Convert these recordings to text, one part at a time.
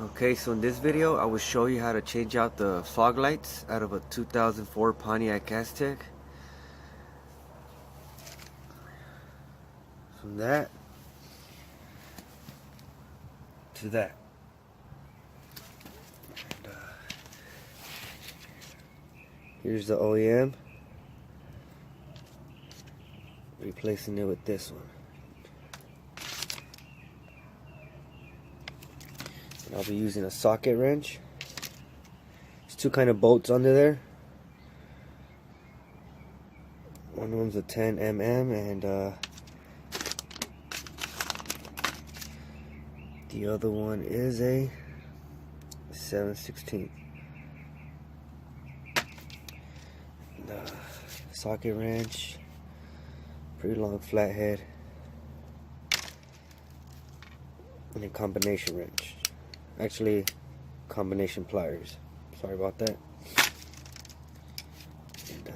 Okay, so in this video I will show you how to change out the fog lights out of a 2004 Pontiac Aztek. From that to that. And, here's the OEM. Replacing it with this one. I'll be using a socket wrench. There's two kind of bolts under there. One of them's a 10 mm and the other one is a 7/16. Socket wrench, pretty long flathead, and a combination wrench. Actually, combination pliers. Sorry about that. And,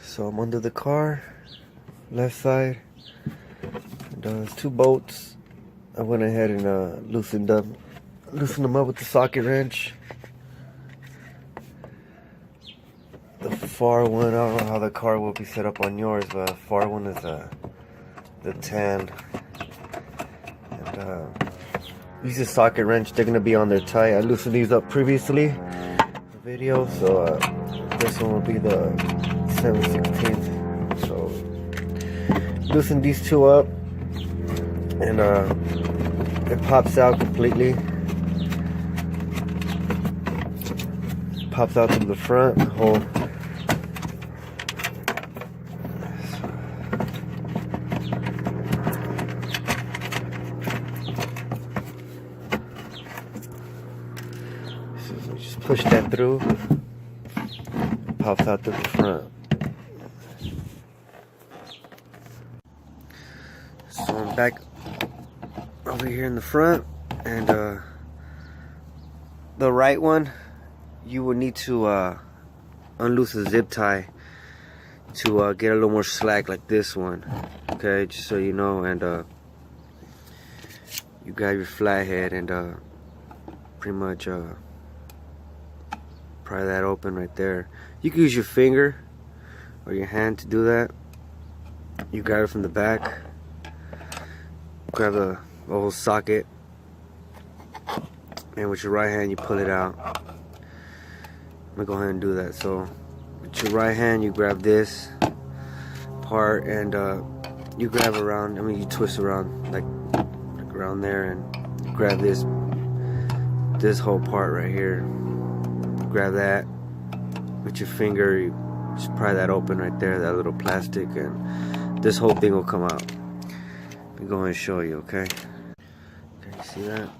so I'm under the car, left side. And, there's two bolts. I went ahead and loosened them up with the socket wrench. The far one, I don't know how the car will be set up on yours, but the far one is the 10. Use a socket wrench, they're going to be on there tight. I loosened these up previously in the video, so this one will be the 7/16. So loosen these two up, and it pops out completely. Pops out from the front, whole. Just push that through, pops out through the front. So I'm back over here in the front, and the right one, you will need to unloose the zip tie to get a little more slack like this one. Okay, just so you know, and you grab your flathead and pretty much pry that open right there. You can use your finger or your hand to do that. You grab it from the back, grab the whole socket, and with your right hand you pull it out. I'm gonna go ahead and do that. So with your right hand you grab this part and you grab around, you twist around like around there, and you grab this whole part right here. Grab that with your finger, you just pry that open right there, that little plastic, and this whole thing will come out. Let me go ahead and show you, okay? Okay, you see that?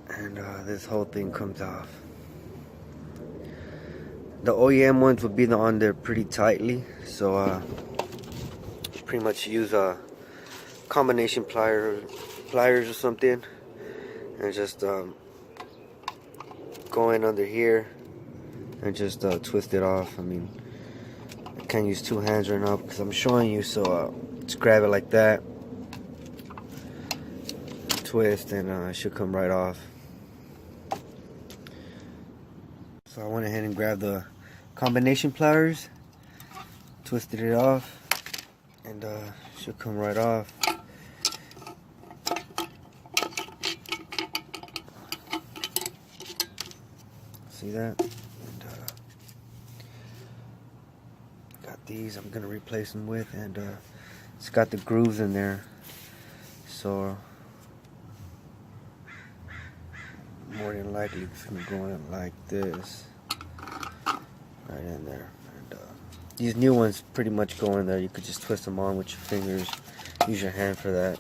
And this whole thing comes off. The OEM ones will be on there pretty tightly, so pretty much use a combination pliers or something, and just go in under here and just twist it off. I can't use two hands right now because I'm showing you, so just grab it like that, twist, and it should come right off. So I went ahead and grabbed the combination pliers, twisted it off, and should come right off. See that? And got these I'm gonna replace them with, and it's got the grooves in there, so more than likely it's gonna go in like this, right in there. And these new ones pretty much go in there. You could just twist them on with your fingers. Use your hand for that.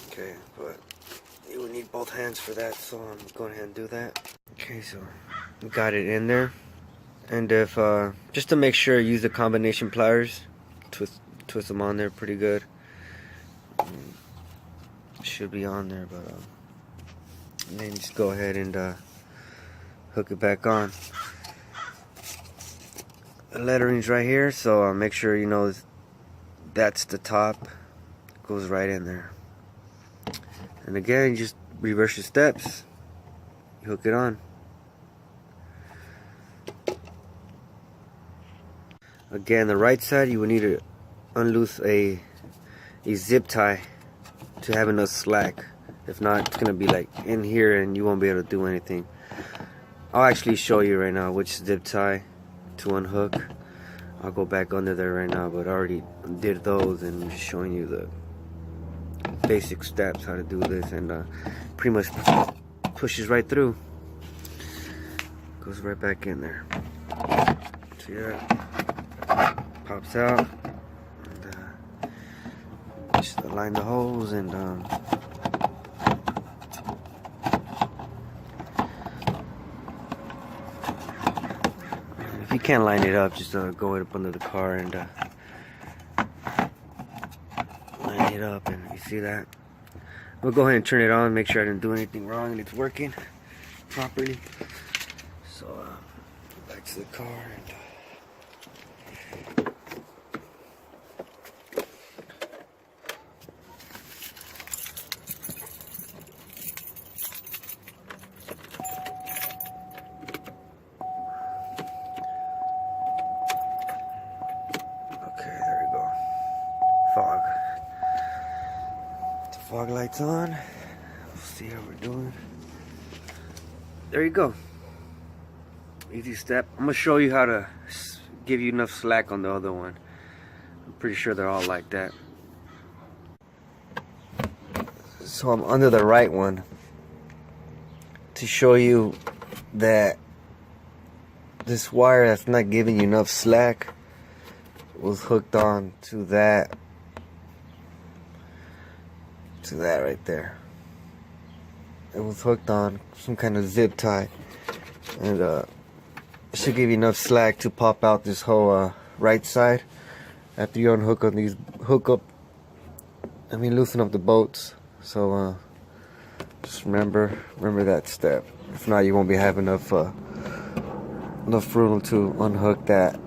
Okay, but you would need both hands for that, so I'm going ahead and do that. Okay, so we got it in there, and if just to make sure, use the combination pliers, twist them on there pretty good. Should be on there, but and then just go ahead and hook it back on. The lettering's right here, so make sure you know that's the top. Goes right in there. And again, you just reverse your steps. You hook it on. Again, the right side, you will need to unloose a zip tie to have enough slack. If not, it's gonna be like in here and you won't be able to do anything. I'll actually show you right now which zip tie to unhook. I'll go back under there right now, but I already did those and I'm just showing you the basic steps how to do this, and pretty much pushes right through. Goes right back in there. See that? Pops out. And, just align the holes and if you can't line it up, just go up under the car and line it up, and you see that. We'll go ahead and turn it on, make sure I didn't do anything wrong and it's working properly. So back to the car and fog. The fog lights on. We'll see how we're doing. There you go. Easy step. I'm gonna show you how to give you enough slack on the other one. I'm pretty sure they're all like that. So I'm under the right one to show you that this wire that's not giving you enough slack was hooked on to that right there. It was hooked on some kind of zip tie, and it should give you enough slack to pop out this whole right side after you unhook on these loosen up the bolts. So just remember that step. If not, you won't be having enough room to unhook that